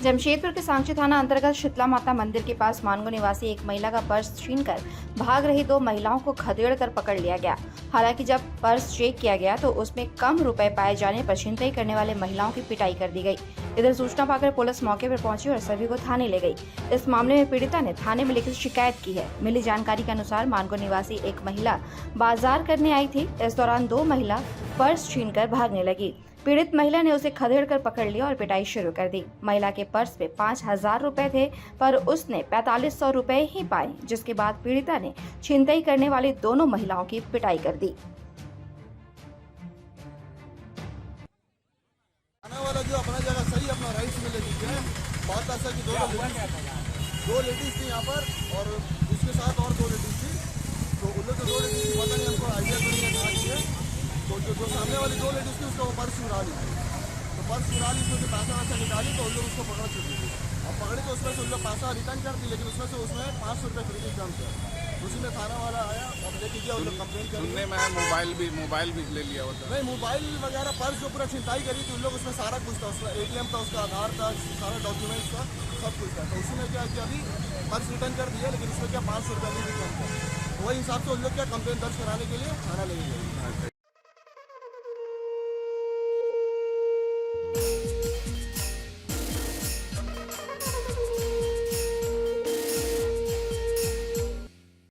जमशेदपुर के सांची थाना अंतर्गत शीतला माता मंदिर के पास मानगो निवासी एक महिला का पर्स छीनकर भाग रही दो महिलाओं को खदेड़कर पकड़ लिया गया। हालांकि जब पर्स चेक किया गया तो उसमें कम रुपए पाए जाने पर छिनतई करने वाले महिलाओं की पिटाई कर दी गई। इधर सूचना पाकर पुलिस मौके पर पहुंची और सभी को थाने ले गई। इस मामले में पीड़िता ने थाने में लिखित शिकायत की है। मिली जानकारी के अनुसार मानगो निवासी एक महिला बाजार करने आई थी। इस दौरान दो महिला पर्स छीनकर भागने लगी। पीड़ित महिला ने उसे खदेड़कर पकड़ लिया और पिटाई शुरू कर दी। महिला के पर्स पे 5,000 रुपए थे, पर उसने 4500 रुपए ही पाए, जिसके बाद पीड़िता ने छिनतई करने वाली दोनों महिलाओं की पिटाई कर दी। आने वाला जो अपना जगह सही अपना राइट्स मिले दीजिए। बात ऐसा कि दो लेडीज थी यहाँ पर और उसके साथ और दो लेडीज थी। तो उन लोग दो लेडीज थी, पता नहीं हमको आइडिया तो नहीं है कहाँ की है। तो जो सामने वाली दो लेडीज थी उसका वो पर्स चुरा ली। तो पर्स चुरा ली, उसमें पैसा वैसा निकाली तो उन लोग उसको पकड़ चुकी थी। अब पकड़ी तो उसमें से उन लोग पैसा रिटर्न कर दी, लेकिन उसमें 500 रुपये क्रेडिट कम थे। उसी में थाना वाला आया और लेके गया, उन लोग कंप्लेन कर। सुनने में मोबाइल भी ले लिया होता। नहीं, मोबाइल वगैरह पर्स जो पूरा छिनताई करी थी उन लोग, उसमें सारा कुछ था। उसका ATM था, उसका आधार था, सारा डॉक्यूमेंट्स था, सब कुछ था। तो उसी में क्या किया, अभी पर्स रिटर्न कर दिया, लेकिन उसमें क्या 500 रुपये भी कम था। तो वही हिसाब से उन लोग क्या कंप्लेन दर्ज कराने के लिए थाना ले गए।